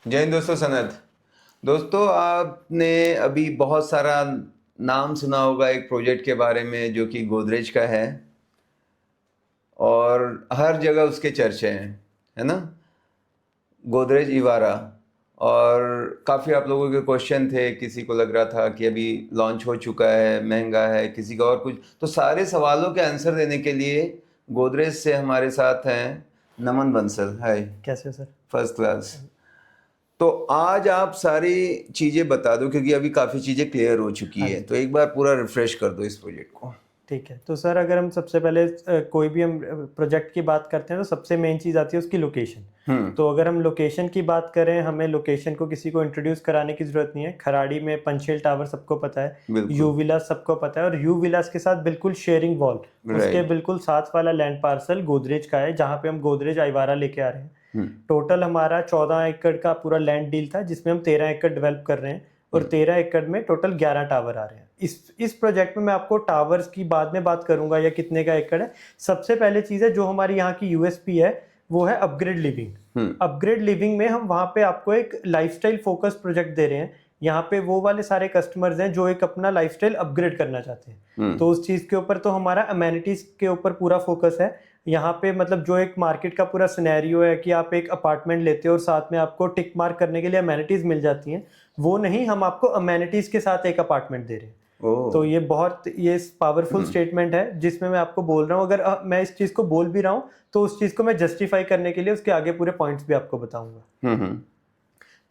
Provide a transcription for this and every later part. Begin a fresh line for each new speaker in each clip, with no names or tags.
जय हिंद दोस्तों। सनत दोस्तों, आपने अभी बहुत सारा नाम सुना होगा एक प्रोजेक्ट के बारे में जो कि गोदरेज का है और हर जगह उसके चर्चे हैं, है ना? गोदरेज इवारा। और काफ़ी आप लोगों के क्वेश्चन थे, किसी को लग रहा था कि अभी लॉन्च हो चुका है, महंगा है, किसी का और कुछ। तो सारे सवालों के आंसर देने के लिए गोदरेज से हमारे साथ हैं नमन बंसल। हाय।
कैसे हो सर?
First class. तो आज आप सारी चीज़ें बता दो क्योंकि अभी काफ़ी चीज़ें क्लियर हो चुकी
हाँ
है,
जी,
तो एक बार पूरा रिफ्रेश कर दो इस प्रोजेक्ट को।
ठीक है। तो सर अगर हम सबसे पहले कोई भी हम प्रोजेक्ट की बात करते हैं तो सबसे मेन चीज़ आती है उसकी लोकेशन।
हम्म।
तो अगर हम लोकेशन की बात करें, हमें लोकेशन को किसी को इंट्रोड्यूस कराने की ज़रूरत नहीं है। खराड़ी में पंचशील टावर सबको पता है, यू
बिल्कुल।
विलास सबको पता है, और यू विलास के साथ बिल्कुल शेयरिंग वॉल, उसके
राइट।
बिल्कुल साथ वाला लैंड पार्सल गोदरेज का है, जहाँ पे हम गोदरेज आइवारा लेके आ रहे हैं।
हम्म।
टोटल हमारा 14 एकड़ का पूरा लैंड डील था, जिसमें हम 13 एकड़ डेवलप कर रहे हैं, और 13 एकड़ में टोटल 11 टावर आ रहे हैं। इस प्रोजेक्ट में मैं आपको टावर्स की बाद में बात करूंगा या कितने का एकड़ है। सबसे पहले चीज़ है जो हमारी यहाँ की यूएसपी है, वो है अपग्रेड लिविंग। अपग्रेड लिविंग में हम वहाँ पे आपको एक लाइफस्टाइल फोकस प्रोजेक्ट दे रहे हैं। यहाँ पे वो वाले सारे कस्टमर्स हैं जो एक अपना लाइफस्टाइल अपग्रेड करना चाहते हैं। तो उस चीज़ के ऊपर तो हमारा अमेनिटीज़ के ऊपर पूरा फोकस है। यहाँ पे मतलब जो एक मार्केट का पूरा सिनेरियो है कि आप एक अपार्टमेंट लेते हो और साथ में आपको टिक मार्क करने के लिए अमेनिटीज़ मिल जाती हैं, वो नहीं, हम आपको अमेनिटीज़ के साथ एक अपार्टमेंट दे रहे हैं। तो
ओह।
ये पावरफुल स्टेटमेंट है जिसमें मैं आपको बोल रहा हूँ। अगर मैं इस चीज़ को बोल भी रहा हूँ तो उस चीज़ को मैं जस्टिफाई करने के लिए उसके आगे पूरे पॉइंट्स भी आपको बताऊंगा।
हम्म।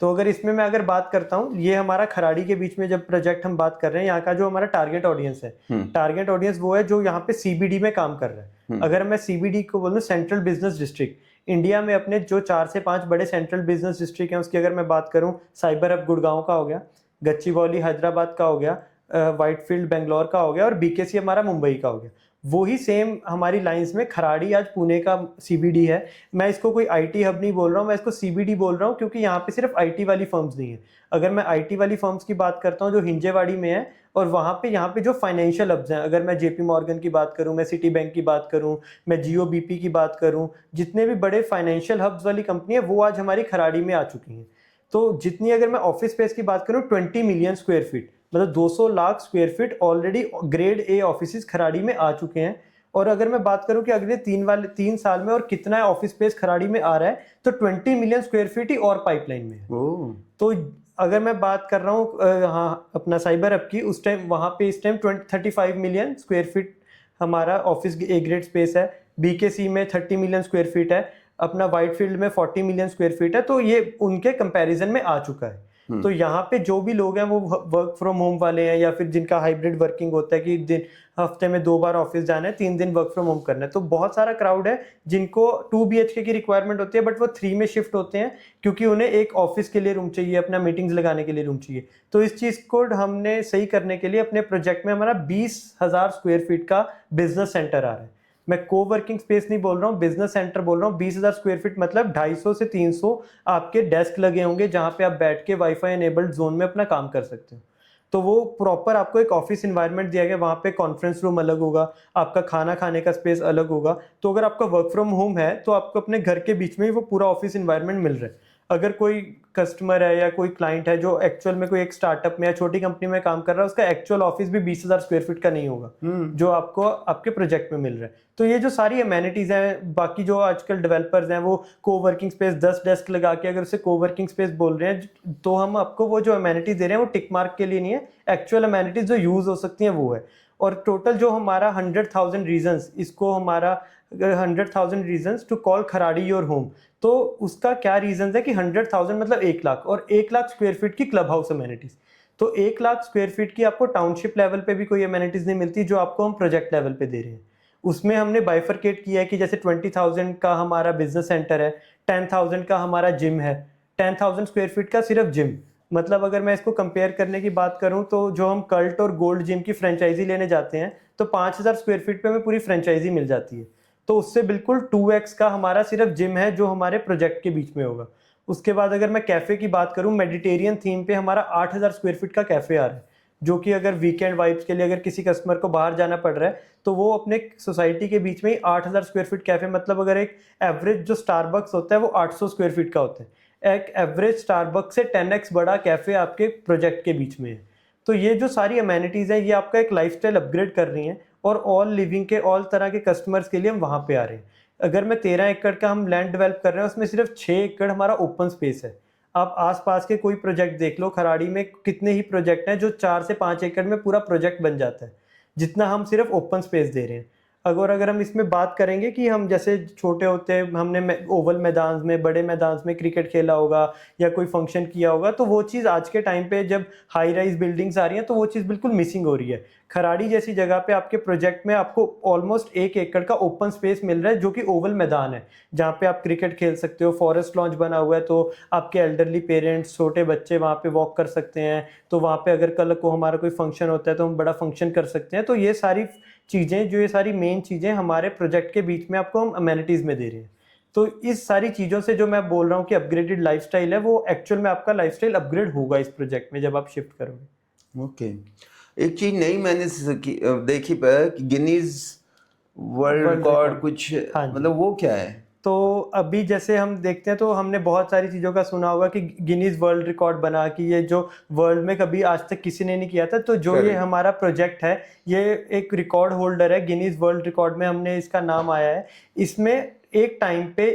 तो अगर इसमें मैं अगर बात करता हूँ, ये हमारा खराड़ी के बीच में जब प्रोजेक्ट हम बात कर रहे हैं, यहाँ का जो हमारा टारगेट ऑडियंस है, टारगेट ऑडियंस वो है जो यहाँ पे सीबीडी में काम कर रहा है। अगर मैं सीबीडी को बोलूँ, सेंट्रल बिजनेस डिस्ट्रिक्ट, इंडिया में अपने जो 4 से 5 बड़े सेंट्रल बिजनेस डिस्ट्रिक्ट हैं उसकी अगर मैं बात करूँ, साइबर हब गुड़गांव का हो गया, गच्चीबौली हैदराबाद का हो गया, व्हाइटफील्ड बेंगलोर का हो गया, और बीकेसी हमारा मुंबई का हो गया। वो ही सेम हमारी लाइंस में खराड़ी आज पुणे का सीबीडी है। मैं इसको कोई आईटी हब नहीं बोल रहा हूँ, मैं इसको सीबीडी बोल रहा हूँ क्योंकि यहाँ पे सिर्फ आईटी वाली फर्म्स नहीं है। अगर मैं आईटी वाली फर्म्स की बात करता हूँ जो हिंजेवाड़ी में है, और वहाँ पे यहाँ पे जो फाइनेंशियल हब्स हैं, अगर मैं जेपी मॉर्गन की बात करूँ, मैं सिटी बैंक की बात करूँ, मैं जियो बीपी की बात करूँ, जितने भी बड़े फाइनेंशियल हब्स वाली कंपनी है वो आज हमारी खराड़ी में आ चुकी हैं। तो जितनी, अगर मैं ऑफिस स्पेस की बात करूँ, 20 मिलियन स्क्वायर फीट, मतलब 200 lakh square feet already grade A office Kharadi में आ चुके हैं। और अगर मैं बात करूं कि अगले 3 साल में और कितना ऑफिस स्पेस खराड़ी में आ रहा है, तो 20 मिलियन स्क्वायर फीट ही और पाइपलाइन में है।
ओह।
तो अगर मैं बात कर रहा हूँ हाँ अपना साइबर हब की, उस टाइम वहाँ पे इस टाइम 35 मिलियन स्क्वायर फीट हमारा ऑफिस ए ग्रेड स्पेस है। बीकेसी में 30 मिलियन स्क्वायर फीट है, अपना व्हाइटफील्ड में 40 मिलियन स्क्वायर फीट है। तो ये उनके कंपैरिजन में आ चुका है। तो यहाँ पे जो भी लोग हैं वो वर्क फ्रॉम होम वाले हैं, या फिर जिनका हाइब्रिड वर्किंग होता है कि हफ्ते में 2 बार ऑफिस जाना है, 3 दिन वर्क फ्रॉम होम करना है, तो बहुत सारा क्राउड है जिनको 2 BHK की रिक्वायरमेंट होती है, बट वो 3 में शिफ्ट होते हैं क्योंकि उन्हें एक ऑफिस के लिए रूम चाहिए, अपना मीटिंग्स लगाने के लिए रूम चाहिए। तो इस चीज़ को हमने सही करने के लिए अपने प्रोजेक्ट में हमारा 20,000 स्क्वायर फीट का बिजनेस सेंटर आ रहा है। मैं को वर्किंग स्पेस नहीं बोल रहा हूँ, बिजनेस सेंटर बोल रहा हूँ। 20,000 स्क्वायर फीट मतलब 250 से 300 आपके डेस्क लगे होंगे जहाँ पे आप बैठ के वाईफाई एनेबल्ड जोन में अपना काम कर सकते हो। तो वो प्रॉपर आपको एक ऑफिस इन्वायरमेंट दिया गया, वहाँ पे कॉन्फ्रेंस रूम अलग होगा, आपका खाना खाने का स्पेस अलग होगा। तो अगर आपका वर्क फ्रॉम होम है तो आपको अपने घर के बीच में ही वो पूरा ऑफिस इन्वायरमेंट मिल रहा है। अगर कोई कस्टमर है या कोई क्लाइंट है जो एक्चुअल में कोई एक स्टार्टअप में या छोटी कंपनी में काम कर रहा है, उसका एक्चुअल ऑफिस भी 20,000 स्क्वायर फीट का नहीं होगा जो आपको आपके प्रोजेक्ट में मिल रहा है। तो ये जो सारी अमेनिटीज हैं, बाकी जो आजकल डेवलपर्स हैं वो कोवर्किंग स्पेस 10 डेस्क लगा के अगर उसे कोवर्किंग स्पेस बोल रहे हैं, तो हम आपको वो जो अमेनिटीज दे रहे हैं वो टिक मार्क के लिए नहीं है, एक्चुअल अमेनिटीज जो यूज हो सकती हैं वो है। और टोटल जो हमारा 100,000 रीजंस, इसको हमारा 100,000 reasons to call Kharadi your home, तो उसका क्या रीजन है कि 100,000 मतलब 1 लाख, और 1 लाख स्क्वायर फीट की क्लब हाउस अमेनिटीज। तो 1 लाख स्क्वायर फीट की आपको टाउनशिप लेवल पे भी कोई अमेनिटीज नहीं मिलती जो आपको हम प्रोजेक्ट लेवल पे दे रहे हैं। उसमें हमने बाइफरकेट किया है कि जैसे 20,000 का हमारा बिजनेस सेंटर है, 10,000 का हमारा जिम है, 10,000 स्क्वायर फीट का सिर्फ जिम। मतलब अगर मैं इसको कंपेयर करने की बात करूं तो जो हम कल्ट और गोल्ड जिम की फ्रेंचाइजी लेने जाते हैं तो 5,000 स्क्वायर फीट पे हमें पूरी फ्रेंचाइजी मिल जाती है। तो उससे बिल्कुल 2x का हमारा सिर्फ जिम है जो हमारे प्रोजेक्ट के बीच में होगा। उसके बाद अगर मैं कैफे की बात करूं, मेडिटेरियन थीम पे हमारा 8,000 स्क्वायर फीट का कैफे आ रहा है, जो कि अगर वीकेंड वाइब्स के लिए अगर किसी कस्टमर को बाहर जाना पड़ रहा है तो वो अपने सोसाइटी के बीच में ही 8,000 स्क्वायर फीट कैफे, मतलब अगर एक एवरेज जो स्टारबक्स होता है वो 800 स्क्वायर फीट का होता है, एक एवरेज स्टारबक्स से 10x बड़ा कैफ़े आपके प्रोजेक्ट के बीच में है। तो ये जो सारी अमेनिटीज़ हैं, ये आपका एक लाइफस्टाइल अपग्रेड कर रही हैं और ऑल लिविंग के ऑल तरह के कस्टमर्स के लिए हम वहाँ पे आ रहे हैं। अगर मैं 13 एकड़ का हम लैंड डेवलप कर रहे हैं, उसमें सिर्फ 6 एकड़ हमारा ओपन स्पेस है। आप आसपास के कोई प्रोजेक्ट देख लो, खराड़ी में कितने ही प्रोजेक्ट हैं जो 4 से 5 एकड़ में पूरा प्रोजेक्ट बन जाता है, जितना हम सिर्फ ओपन स्पेस दे रहे हैं। अगर हम इसमें बात करेंगे कि हम जैसे छोटे होते हमने ओवल मैदान में, बड़े मैदान में क्रिकेट खेला होगा या कोई फंक्शन किया होगा, तो वो चीज़ आज के टाइम पे जब हाई राइज बिल्डिंग्स आ रही हैं तो वो चीज़ बिल्कुल मिसिंग हो रही है। खराड़ी जैसी जगह पे आपके प्रोजेक्ट में आपको ऑलमोस्ट 1 एकड़ का ओपन स्पेस मिल रहा है, जो कि ओवल मैदान है, जहाँ पे आप क्रिकेट खेल सकते हो। फॉरेस्ट लॉन्च बना हुआ है, तो आपके एल्डरली पेरेंट्स, छोटे बच्चे वहाँ पे वॉक कर सकते हैं। तो वहाँ पे अगर कल को हमारा कोई फंक्शन होता है तो हम बड़ा फंक्शन कर सकते हैं। तो ये सारी चीज़ें, जो ये सारी मेन चीज़ें हमारे प्रोजेक्ट के बीच में आपको हम अमेनिटीज़ में दे रहे हैं। तो इस सारी चीज़ों से जो मैं बोल रहा हूँ कि अपग्रेडेड लाइफस्टाइल है, वो एक्चुअल में आपका लाइफस्टाइल अपग्रेड होगा इस प्रोजेक्ट में जब आप शिफ्ट करोगे।
ओके। एक चीज नई मैंने देखी पर कि Guinness world
world
record
record.
कुछ,
हाँ जी।
मतलब वो क्या है?
तो अभी जैसे हम देखते हैं तो हमने बहुत सारी चीज़ों का सुना होगा कि गिनीज वर्ल्ड रिकॉर्ड बना, कि ये जो वर्ल्ड में कभी आज तक किसी ने नहीं किया था। तो जो ये
करेक्ट।
हमारा प्रोजेक्ट है, ये एक रिकॉर्ड होल्डर है, गिनीज वर्ल्ड रिकॉर्ड में हमने इसका नाम आया है। इसमें एक टाइम पे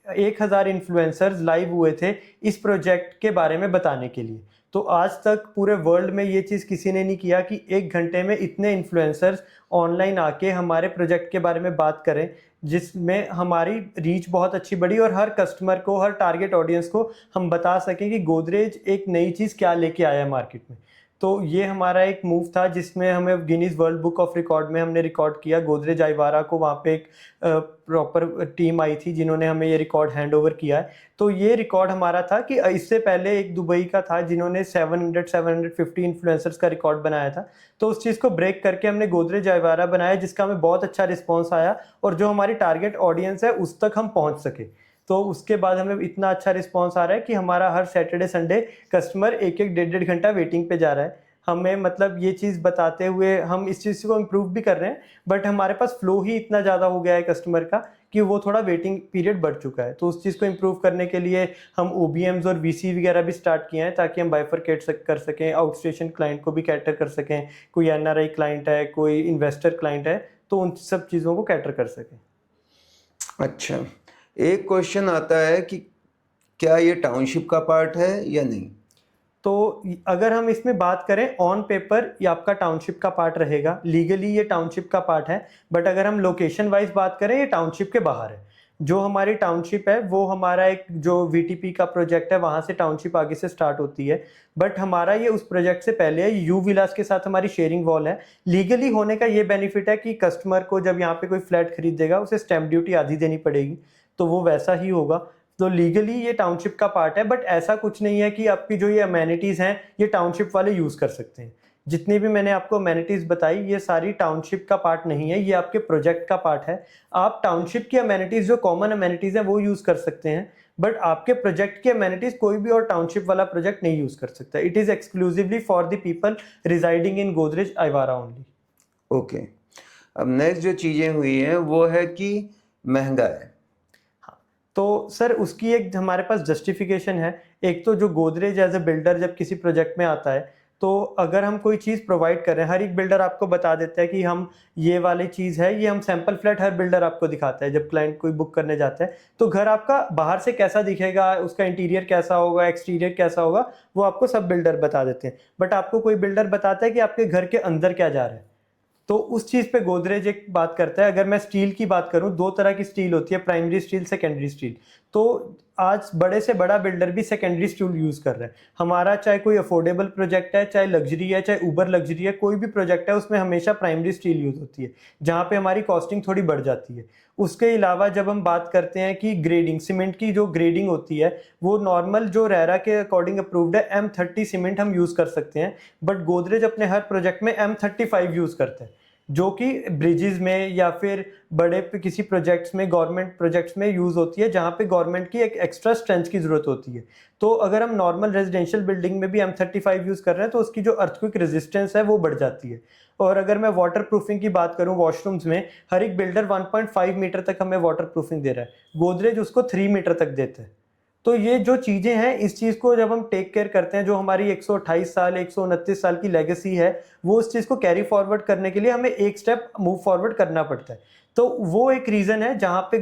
1000 इन्फ्लुएंसर्स लाइव हुए थे इस प्रोजेक्ट के बारे में बताने के लिए। तो आज तक पूरे वर्ल्ड में ये चीज़ किसी ने नहीं किया कि 1 घंटे में इतने इन्फ्लुएंसर्स ऑनलाइन आके हमारे प्रोजेक्ट के बारे में बात करें, जिसमें हमारी रीच बहुत अच्छी बढ़ी और हर कस्टमर को, हर टारगेट ऑडियंस को हम बता सकें कि गोदरेज एक नई चीज़ क्या लेके आया है मार्केट में। तो ये हमारा एक मूव था जिसमें हमें Guinness world book of record में हमने रिकॉर्ड किया। गोदरेज आईवारा को वहाँ पे एक प्रॉपर टीम आई थी जिन्होंने हमें ये रिकॉर्ड हैंड ओवर किया है। तो ये रिकॉर्ड हमारा था कि इससे पहले एक दुबई का था जिन्होंने 750 इन्फ्लुएंसर्स का रिकॉर्ड बनाया था। तो उस चीज़ को ब्रेक करके हमने गोदरेज आईवारा बनाया, जिसका हमें बहुत अच्छा रिस्पॉन्स आया और जो हमारी टारगेट ऑडियंस है उस तक हम पहुँच सके। तो उसके बाद हमें इतना अच्छा रिस्पॉन्स आ रहा है कि हमारा हर सैटरडे संडे कस्टमर एक एक 1.5 घंटा वेटिंग पे जा रहा है। हमें मतलब ये चीज़ बताते हुए हम इस चीज़ को इम्प्रूव भी कर रहे हैं, बट हमारे पास फ्लो ही इतना ज़्यादा हो गया है कस्टमर का कि वो थोड़ा वेटिंग पीरियड बढ़ चुका है। तो उस चीज़ को इम्प्रूव करने के लिए हम ओबीएम्स और वीसी वगैरह भी स्टार्ट किए हैं, ताकि हम बाइफरकेट कर सकें, आउट स्टेशन क्लाइंट को भी कैटर कर सकें। कोई एनआरआई क्लाइंट है, कोई इन्वेस्टर क्लाइंट है, तो उन सब चीज़ों को कैटर कर सकें।
अच्छा, एक क्वेश्चन आता है कि क्या ये टाउनशिप का पार्ट है या नहीं?
तो अगर हम इसमें बात करें, ऑन पेपर ये आपका टाउनशिप का पार्ट रहेगा, लीगली ये टाउनशिप का पार्ट है। बट अगर हम लोकेशन वाइज बात करें, ये टाउनशिप के बाहर है। जो हमारी टाउनशिप है वो हमारा एक जो वीटीपी का प्रोजेक्ट है, वहाँ से टाउनशिप आगे से स्टार्ट होती है। बट हमारा ये उस प्रोजेक्ट से पहले है, यू विलास के साथ हमारी शेयरिंग वॉल है। लीगली होने का ये बेनिफिट है कि कस्टमर को जब यहाँ पे कोई फ्लैट खरीदेगा, उसे स्टैम्प ड्यूटी आधी देनी पड़ेगी, तो वो वैसा ही होगा। तो लीगली ये टाउनशिप का पार्ट है, बट ऐसा कुछ नहीं है कि आपकी जो ये अमेनिटीज़ हैं ये टाउनशिप वाले यूज़ कर सकते हैं। जितनी भी मैंने आपको अमेनिटीज़ बताई, ये सारी टाउनशिप का पार्ट नहीं है, ये आपके प्रोजेक्ट का पार्ट है। आप टाउनशिप की अमेनिटीज़, जो कॉमन अमेनिटीज़ हैं, वो यूज़ कर सकते हैं, बट आपके प्रोजेक्ट की अमेनिटीज़ कोई भी और टाउनशिप वाला प्रोजेक्ट नहीं यूज़ कर सकता। It is exclusively for the people residing in Godrej आईवारा ओनली।
ओके। अब नेक्स्ट जो चीज़ें हुई हैं वो है कि महंगा है।
तो सर उसकी एक हमारे पास जस्टिफिकेशन है। एक तो जो गोदरेज एज अ बिल्डर जब किसी प्रोजेक्ट में आता है, तो अगर हम कोई चीज़ प्रोवाइड कर रहे हैं, हर एक बिल्डर आपको बता देता है कि हम ये वाली चीज़ है, ये हम सैंपल फ्लैट हर बिल्डर आपको दिखाता है जब क्लाइंट कोई बुक करने जाता है। तो घर आपका बाहर से कैसा दिखेगा, उसका इंटीरियर कैसा होगा, एक्सटीरियर कैसा होगा, वो आपको सब बिल्डर बता देते हैं। बट आपको कोई बिल्डर बताता है कि आपके घर के अंदर क्या जा रहा है। तो उस चीज़ पे गोदरेज एक बात करता है। अगर मैं स्टील की बात करूं, 2 तरह की स्टील होती है, प्राइमरी स्टील, सेकेंडरी स्टील। तो आज बड़े से बड़ा बिल्डर भी सेकेंडरी स्टील यूज़ कर रहा है। हमारा चाहे कोई अफोर्डेबल प्रोजेक्ट है, चाहे लग्जरी है, चाहे ऊबर लग्जरी है, कोई भी प्रोजेक्ट है, उसमें हमेशा प्राइमरी स्टील यूज़ होती है, जहाँ पे हमारी कॉस्टिंग थोड़ी बढ़ जाती है। उसके अलावा जब हम बात करते हैं कि ग्रेडिंग, सीमेंट की जो ग्रेडिंग होती है, वो नॉर्मल जो रेरा के अकॉर्डिंग अप्रूव्ड है, M30 सीमेंट हम यूज़ कर सकते हैं। बट गोदरेज अपने हर प्रोजेक्ट में M35 यूज़ करते हैं, जो कि ब्रिजेस में या फिर बड़े किसी प्रोजेक्ट्स में, गवर्नमेंट प्रोजेक्ट्स में यूज़ होती है, जहाँ पे गवर्नमेंट की एक एक्स्ट्रा स्ट्रेंथ की ज़रूरत होती है। तो अगर हम नॉर्मल रेजिडेंशियल बिल्डिंग में भी M35 यूज़ कर रहे हैं, तो उसकी जो अर्थक्वेक रेजिस्टेंस है वो बढ़ जाती है। और अगर मैं वाटर प्रूफिंग की बात करूं, वॉशरूम्स में हर एक बिल्डर 1.5 मीटर तक हमें वाटर प्रूफिंग दे रहा है, गोदरेज उसको 3 मीटर तक देता है। तो ये जो चीज़ें हैं, इस चीज़ को जब हम टेक केयर करते हैं, जो हमारी 128 साल 129 साल की लेगेसी है, वो उस चीज़ को कैरी फॉरवर्ड करने के लिए हमें एक स्टेप मूव फॉरवर्ड करना पड़ता है। तो वो एक रीज़न है जहाँ पे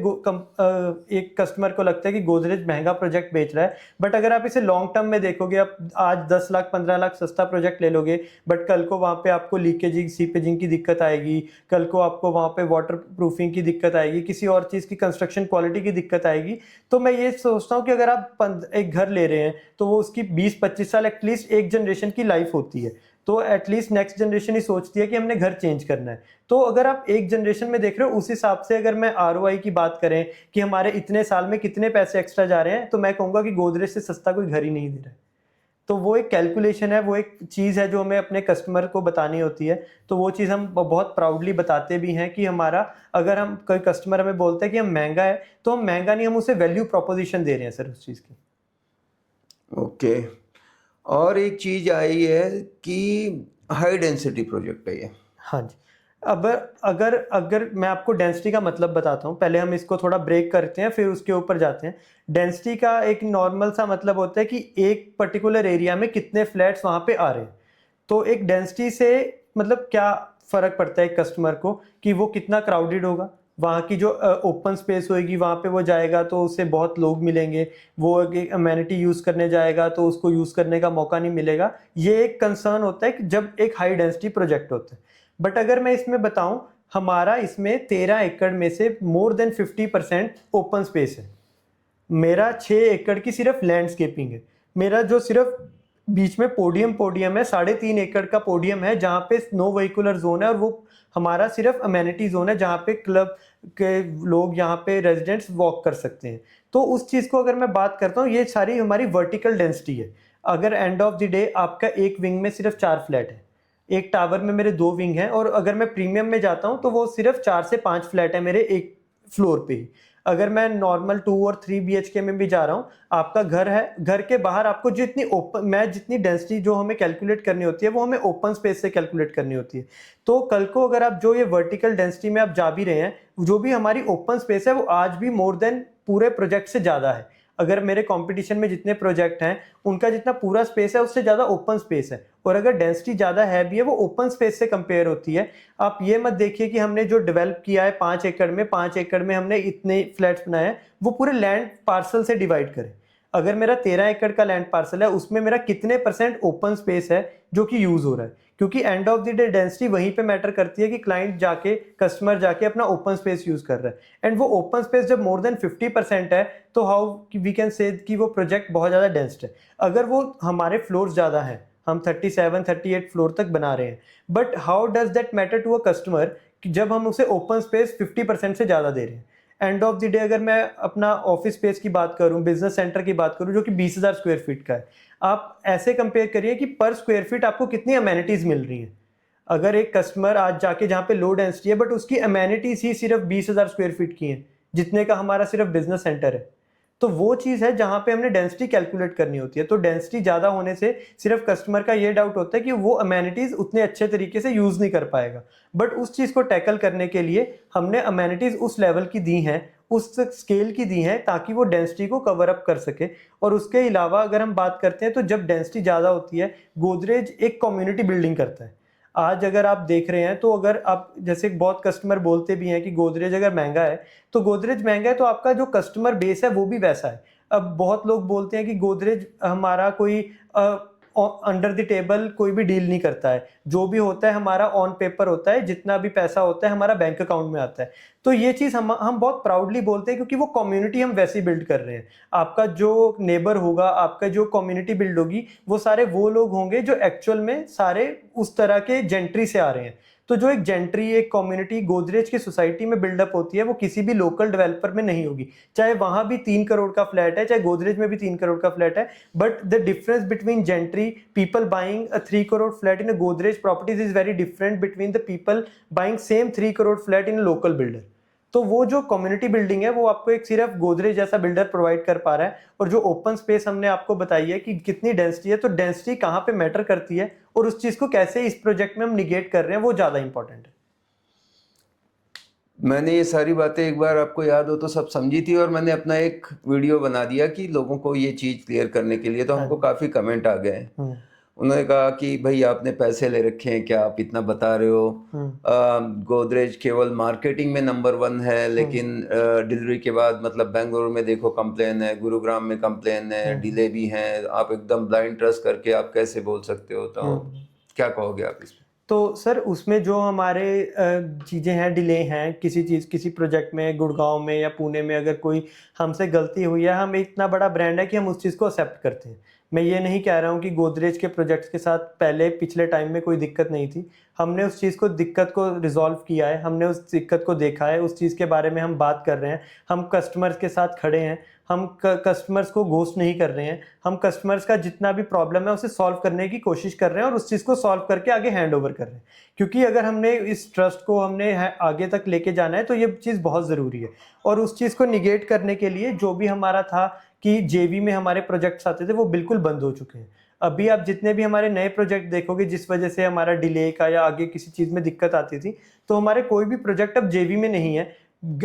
एक कस्टमर को लगता है कि गोदरेज महंगा प्रोजेक्ट बेच रहा है। बट अगर आप इसे लॉन्ग टर्म में देखोगे, आप आज 10 लाख 15 लाख सस्ता प्रोजेक्ट ले लोगे, बट कल को वहाँ पे आपको लीकेजिंग सीपेजिंग की दिक्कत आएगी, कल को आपको वहाँ पे वाटर प्रूफिंग की दिक्कत आएगी, किसी और चीज़ की कंस्ट्रक्शन क्वालिटी की दिक्कत आएगी। तो मैं ये सोचता हूँ कि अगर आप एक घर ले रहे हैं तो वो उसकी 20-25 साल एटलीस्ट एक जनरेशन की लाइफ होती है। तो एटलीस्ट नेक्स्ट जनरेशन ही सोचती है कि हमने घर चेंज करना है। तो अगर आप एक जनरेशन में देख रहे हो, उस हिसाब से अगर मैं आरओआई की बात करें कि हमारे इतने साल में कितने पैसे एक्स्ट्रा जा रहे हैं, तो मैं कहूँगा कि गोदरेज से सस्ता कोई घर ही नहीं दे रहा है। तो वो एक कैलकुलेशन है, वो एक चीज़ है जो हमें अपने कस्टमर को बतानी होती है। तो वो चीज़ हम बहुत प्राउडली बताते भी हैं कि हमारा, अगर हम कोई कस्टमर हमें बोलता है कि हम महंगा है, तो हम महंगा नहीं, हम उसे वैल्यू प्रोपोजिशन दे रहे हैं सर उस चीज़ की।
ओके। और एक चीज़ आई है कि हाई डेंसिटी प्रोजेक्ट है ये।
हाँ जी। अब अगर अगर मैं आपको डेंसिटी का मतलब बताता हूँ, पहले हम इसको थोड़ा ब्रेक करते हैं, फिर उसके ऊपर जाते हैं। डेंसिटी का एक नॉर्मल सा मतलब होता है कि एक पर्टिकुलर एरिया में कितने फ्लैट्स वहाँ पे आ रहे हैं। तो एक डेंसिटी से मतलब क्या फ़र्क पड़ता है एक कस्टमर को, कि वो कितना क्राउडेड होगा, वहाँ की जो ओपन स्पेस होएगी वहाँ पे वो जाएगा तो उससे बहुत लोग मिलेंगे, वो अमेनिटी यूज़ करने जाएगा तो उसको यूज़ करने का मौका नहीं मिलेगा। ये एक कंसर्न होता है कि जब एक हाई डेंसिटी प्रोजेक्ट होता है। बट अगर मैं इसमें बताऊं, हमारा इसमें 13 एकड़ में से मोर देन 50% ओपन स्पेस है। मेरा 6 एकड़ की सिर्फ लैंडस्केपिंग है। मेरा जो सिर्फ बीच में पोडियम है, 3.5 एकड़ का पोडियम है जहाँ पे नो व्हीकुलर जोन है, और वो हमारा सिर्फ अमेनिटी जोन है जहाँ पे क्लब के लोग, यहाँ पे रेजिडेंट्स वॉक कर सकते हैं। तो उस चीज़ को अगर मैं बात करता हूँ, ये सारी हमारी वर्टिकल डेंसिटी है। अगर एंड ऑफ द डे आपका एक विंग में सिर्फ 4 फ्लैट है, एक टावर में मेरे 2 विंग हैं, और अगर मैं प्रीमियम में जाता हूँ तो वो सिर्फ 4 से 5 फ्लैट है मेरे एक फ्लोर पे ही। अगर मैं नॉर्मल 2 और 3 बीएचके में भी जा रहा हूँ, आपका घर है, घर के बाहर आपको जितनी ओपन, मैं जितनी डेंसिटी जो हमें कैलकुलेट करनी होती है वो हमें ओपन स्पेस से कैलकुलेट करनी होती है। तो कल को अगर आप जो ये वर्टिकल डेंसिटी में आप जा भी रहे हैं, जो भी हमारी ओपन स्पेस है वो आज भी मोर देन पूरे प्रोजेक्ट से ज़्यादा है। अगर मेरे कंपटीशन में जितने प्रोजेक्ट हैं, उनका जितना पूरा स्पेस है उससे ज़्यादा ओपन स्पेस है, और अगर डेंसिटी ज़्यादा है भी है, वो ओपन स्पेस से कंपेयर होती है। आप ये मत देखिए कि हमने जो डेवलप किया है 5 एकड़ में, 5 एकड़ में हमने इतने फ्लैट्स बनाए हैं, वो पूरे लैंड पार्सल से डिवाइड करें। अगर मेरा 13 एकड़ का लैंड पार्सल है, उसमें मेरा कितने % ओपन स्पेस है जो कि यूज हो रहा है, क्योंकि end of the day density वहीं पे मैटर करती है कि क्लाइंट जाके, कस्टमर जाके अपना ओपन स्पेस यूज कर रहा है, एंड वो ओपन स्पेस जब मोर देन 50% है, तो हाउ वी कैन से कि वो प्रोजेक्ट बहुत ज़्यादा डेंस्ड है। अगर वो हमारे फ्लोर्स ज़्यादा हैं, हम 37-38 फ्लोर तक बना रहे हैं, but how does that matter to a customer कि जब हम उसे ओपन स्पेस 50% से ज़्यादा दे रहे हैं। एंड ऑफ द डे अगर मैं अपना ऑफिस स्पेस की बात करूं, बिजनेस सेंटर की बात करूं, जो कि 20,000 स्क्वायर फीट का है, आप ऐसे कंपेयर करिए कि पर स्क्वायर फीट आपको कितनी अमेनिटीज मिल रही हैं। अगर एक कस्टमर आज जाके जहाँ पे लो डेंसिटी है, बट उसकी अमेनिटीज ही सिर्फ 20,000 स्क्वायर फीट की हैं, जितने का हमारा सिर्फ बिजनेस सेंटर है, तो वो चीज़ है जहाँ पे हमने डेंसिटी कैलकुलेट करनी होती है। तो डेंसिटी ज़्यादा होने से सिर्फ कस्टमर का ये डाउट होता है कि वो अमेनिटीज़ उतने अच्छे तरीके से यूज़ नहीं कर पाएगा, बट उस चीज़ को टैकल करने के लिए हमने अमेनिटीज़ उस लेवल की दी हैं, उस स्केल की दी हैं, ताकि वो डेंसिटी को कवर अप कर सके। और उसके अलावा अगर हम बात करते हैं, तो जब डेंसिटी ज़्यादा होती है, गोदरेज एक कम्युनिटी बिल्डिंग करता है। आज अगर आप देख रहे हैं, तो अगर आप, जैसे बहुत कस्टमर बोलते भी हैं कि गोदरेज अगर महंगा है, तो गोदरेज महंगा है तो आपका जो कस्टमर बेस है वो भी वैसा है। अब बहुत लोग बोलते हैं कि गोदरेज हमारा कोई अंडर द टेबल कोई भी डील नहीं करता है, जो भी होता है हमारा ऑन पेपर होता है, जितना भी पैसा होता है हमारा बैंक अकाउंट में आता है। तो ये चीज़ हम बहुत प्राउडली बोलते हैं, क्योंकि वो कम्युनिटी हम वैसे बिल्ड कर रहे हैं। आपका जो नेबर होगा, आपका जो कम्युनिटी बिल्ड होगी, वो सारे वो लोग होंगे जो एक्चुअल में सारे उस तरह के जेंट्री से आ रहे हैं। तो जो एक जेंट्री, एक कम्युनिटी गोदरेज की सोसाइटी में बिल्डअप होती है, वो किसी भी लोकल डेवलपर में नहीं होगी। चाहे वहां भी 3 करोड़ का फ्लैट है, चाहे गोदरेज में भी 3 करोड़ का फ्लैट है, but the difference between gentry people buying a 3 crore flat in a Godrej properties is very different between the people buying same 3 crore flat in local builder. तो वो जो कम्युनिटी बिल्डिंग है, वो आपको एक सिर्फ गोदरेज जैसा बिल्डर प्रोवाइड कर पा रहा है। और जो ओपन स्पेस हमने आपको बताई है कि कितनी डेंसिटी है, तो डेंसिटी कहाँ पे मैटर करती है और उस चीज़ को कैसे इस प्रोजेक्ट में हम निगेट कर रहे हैं, वो ज़्यादा इंपॉर्टेंट है।
मैंने ये सारी बातें एक बार आपको याद हो तो सब समझी थी और मैंने अपना एक वीडियो बना दिया कि लोगों को ये चीज़ क्लियर करने के लिए, तो
हाँ
हमको
जी।
काफ़ी कमेंट आ गए।
हुँ,
उन्होंने कहा कि भाई आपने पैसे ले रखे हैं क्या, आप इतना बता रहे हो।
हुँ,
गोदरेज केवल मार्केटिंग में नंबर 1 है,
हुँ,
लेकिन डिलीवरी के बाद मतलब बेंगलुरु में देखो कंप्लेन है, गुरुग्राम में कंप्लेन है,
हुँ,
डिले भी हैं, आप एकदम ब्लाइंड ट्रस्ट करके आप कैसे बोल सकते हो? तो
हुँ।
क्या कहोगे आप इस पे?
तो सर उसमें जो हमारे चीज़ें हैं, डिले हैं, किसी चीज़ किसी प्रोजेक्ट में गुड़गाँव में या पुणे में अगर कोई हमसे गलती हुई है, हम इतना बड़ा ब्रांड है कि हम उस चीज़ को एक्सेप्ट करते हैं। मैं ये नहीं कह रहा हूँ कि गोदरेज के प्रोजेक्ट्स के साथ पहले पिछले टाइम में कोई दिक्कत नहीं थी। हमने उस चीज़ को दिक्कत को रिज़ॉल्व किया है, हमने उस दिक्कत को देखा है, उस चीज़ के बारे में हम बात कर रहे हैं। हम कस्टमर्स के साथ खड़े हैं, हम क कस्टमर्स को घोस्ट नहीं कर रहे हैं। हम कस्टमर्स का जितना भी प्रॉब्लम है उसे सॉल्व करने की कोशिश कर रहे हैं और उस चीज़ को सॉल्व करके आगे हैंड ओवर कर रहे हैं। क्योंकि अगर हमने इस ट्रस्ट को हमने आगे तक लेके जाना है तो ये चीज़ बहुत ज़रूरी है। और उस चीज़ को निगेट करने के लिए जो भी हमारा था कि जेवी में हमारे प्रोजेक्ट्स आते थे वो बिल्कुल बंद हो चुके हैं। अभी आप जितने भी हमारे नए प्रोजेक्ट देखोगे जिस वजह से हमारा डिले का या आगे किसी चीज़ में दिक्कत आती थी, तो हमारे कोई भी प्रोजेक्ट अब जेवी में नहीं है।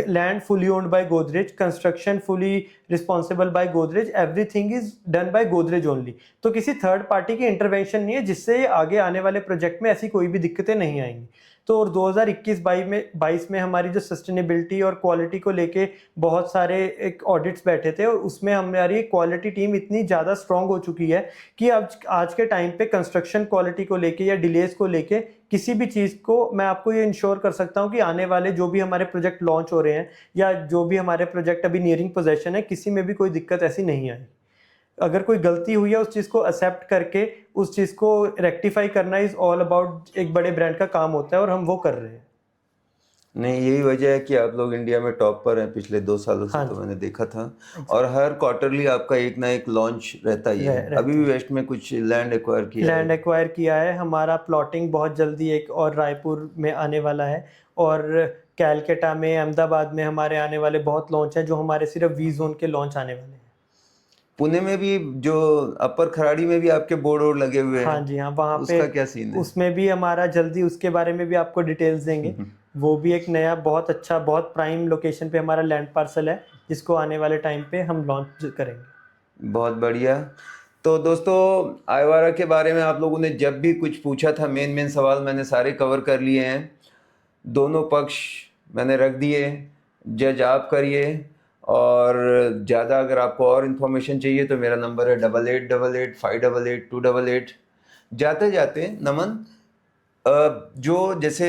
Land fully owned by Godrej, construction fully responsible by Godrej, everything is done by Godrej only. तो किसी थर्ड पार्टी की इंटरवेंशन नहीं है जिससे आगे आने वाले प्रोजेक्ट में ऐसी कोई भी दिक्कतें नहीं आएंगी। तो और 2021-22 में हमारी जो सस्टेनेबिलिटी और क्वालिटी को लेके बहुत सारे एक ऑडिट्स बैठे थे और उसमें हमारी क्वालिटी टीम इतनी ज़्यादा स्ट्रांग हो चुकी है कि अब आज के टाइम पे कंस्ट्रक्शन क्वालिटी को लेके या डिलेज को लेके किसी भी चीज़ को मैं आपको ये इंश्योर कर सकता हूँ कि आने वाले जो भी हमारे प्रोजेक्ट लॉन्च हो रहे हैं या जो भी हमारे प्रोजेक्ट अभी नियरिंग पोजेशन है, किसी में भी कोई दिक्कत ऐसी नहीं आई। अगर कोई गलती हुई है उस चीज़ को एक्सेप्ट करके उस चीज़ को रेक्टिफाई करना इज़ ऑल अबाउट एक बड़े ब्रांड का काम होता है और हम वो कर रहे हैं।
नहीं, यही वजह है कि आप लोग इंडिया में टॉप पर हैं पिछले 2 सालों से,
हाँ
तो
जी,
मैंने देखा था। और
एग्ज़ैक्टली।
हर क्वार्टरली आपका एक ना एक लॉन्च रहता ही है। अभी
रहता
भी
है।
वेस्ट में कुछ लैंड एक्वायर किया है।
लैंड एक्वायर किया है, हमारा प्लॉटिंग बहुत जल्दी एक और रायपुर में आने वाला है और कैलकाटा में, अहमदाबाद में हमारे आने वाले बहुत लॉन्च हैं जो हमारे सिर्फ वी ज़ोन के लॉन्च आने वाले हैं।
पुणे में भी जो अपर खराड़ी में भी आपके बोर्ड वोर्ड लगे हुए
हाँ
हैं,
जी, हाँ, वहाँ पे
उसका क्या सीन है?
उसमें भी हमारा जल्दी उसके बारे में भी आपको डिटेल्स देंगे। वो भी एक नया बहुत अच्छा, बहुत प्राइम लोकेशन पे हमारा लैंड पार्सल है, जिसको आने वाले टाइम पे हम लॉन्च करेंगे।
बहुत बढ़िया। तो दोस्तों, आइवारा के बारे में आप लोगों ने जब भी कुछ पूछा था, मेन सवाल मैंने सारे कवर कर लिए हैं। दोनों पक्ष मैंने रख दिए, जज आप करिए। और ज़्यादा अगर आपको और इन्फॉर्मेशन चाहिए तो मेरा नंबर है 8888 588 288। जाते जाते नमन, जो जैसे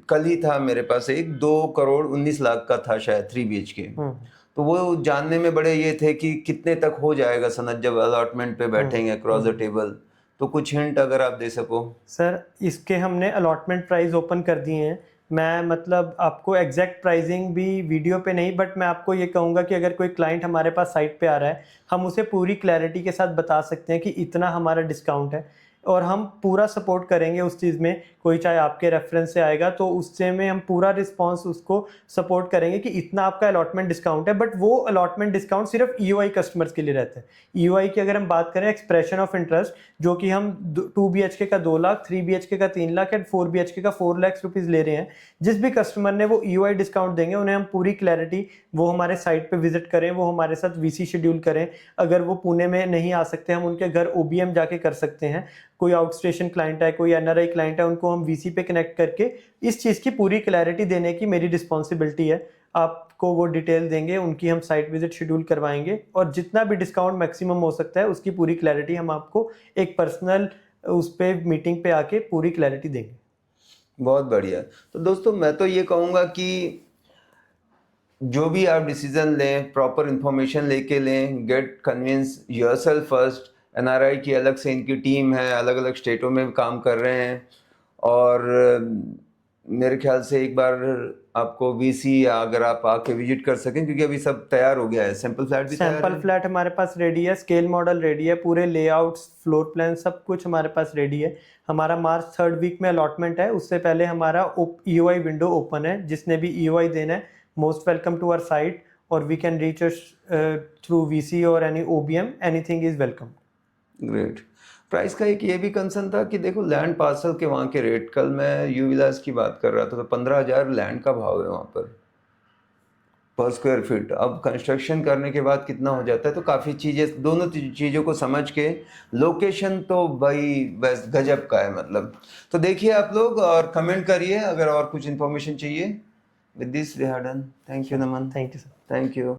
कल ही था मेरे पास एक 2 करोड़ 19 लाख का था शायद 3 BHK।
हुँ,
तो वो जानने में बड़े ये थे कि कितने तक हो जाएगा सनत जब अलॉटमेंट पे
हुँ,
बैठेंगे अक्रॉस द
हुँ।
टेबल। तो कुछ हिंट अगर आप दे सको।
सर, इसके हमने अलॉटमेंट प्राइस ओपन कर दिए हैं। मैं मतलब आपको एग्ज़ैक्ट प्राइसिंग भी वीडियो पे नहीं, बट मैं आपको ये कहूँगा कि अगर कोई क्लाइंट हमारे पास साइट पे आ रहा है, हम उसे पूरी क्लैरिटी के साथ बता सकते हैं कि इतना हमारा डिस्काउंट है और हम पूरा सपोर्ट करेंगे उस चीज़ में। कोई चाहे आपके रेफ़रेंस से आएगा तो उससे में हम पूरा रिस्पॉन्स उसको सपोर्ट करेंगे कि इतना आपका अलॉटमेंट डिस्काउंट है, बट वो अलॉटमेंट डिस्काउंट सिर्फ़ ईओआई कस्टमर्स के लिए रहता है। ईओआई की अगर हम बात करें एक्सप्रेशन ऑफ इंटरेस्ट, जो कि हम 2 BHK का 2 लाख, 3 BHK का 3 लाख एंड 4 BHK का 4 लाख रुपीज़ ले रहे हैं। जिस भी कस्टमर ने वो ईओआई डिस्काउंट देंगे उन्हें हम पूरी क्लैरिटी, वो हमारे साइट पे विजिट करें, वो हमारे साथ वीसी शेड्यूल करें। अगर वो पुणे में नहीं आ सकते, हम उनके घर ओबीएम जाके कर सकते हैं। कोई आउट स्टेशन क्लाइंट है, कोई एनआरआई क्लाइंट है, उनको हम वीसी पे कनेक्ट करके इस चीज़ की पूरी क्लैरिटी देने की मेरी रिस्पॉन्सिबिलिटी है। आपको वो डिटेल देंगे, उनकी हम साइट विजिट शेड्यूल करवाएंगे और जितना भी डिस्काउंट मैक्सिमम हो सकता है उसकी पूरी क्लैरिटी हम आपको एक पर्सनल उस पे मीटिंग पे आके पूरी क्लैरिटी देंगे।
बहुत बढ़िया। तो दोस्तों, मैं तो ये कहूँगा कि जो भी आप डिसीजन लें, प्रॉपर इंफॉर्मेशन लेके लें, get convince yourself first. NRI की अलग से इनकी टीम है, अलग अलग स्टेटों में काम कर रहे हैं। और मेरे ख्याल से एक बार आपको वीसी या अगर आप आके विजिट कर सकें, क्योंकि अभी सब तैयार हो गया है, सैंपल फ्लैट भी तैयार
सैंपल
है।
फ्लैट हमारे पास रेडी है, स्केल मॉडल रेडी है, पूरे लेआउट्स, फ्लोर प्लान सब कुछ हमारे पास रेडी है। हमारा मार्च 3rd वीक में अलॉटमेंट है, उससे पहले हमारा ईओआई विंडो ओपन है। जिसने भी ईओआई देना है, most welcome to our site और we can reach us through VC और any OBM, anything is welcome.
Great. Price का एक ये भी कंसर्न था कि देखो लैंड पार्सल के वहाँ के रेट, कल मैं यू विलास की बात कर रहा था तो 15,000 लैंड का भाव है वहाँ पर। पर स्क्वायर फीट। अब कंस्ट्रक्शन करने के बाद कितना हो जाता है, तो काफ़ी चीज़ें, दोनों चीज़ों को समझ के, लोकेशन तो भाई बस गजब का है मतलब। तो देखिए आप लोग और कमेंट करिए अगर और कुछ इन्फॉर्मेशन चाहिए। With this we have done. Thank you Naman.
Thank you sir.
Thank you.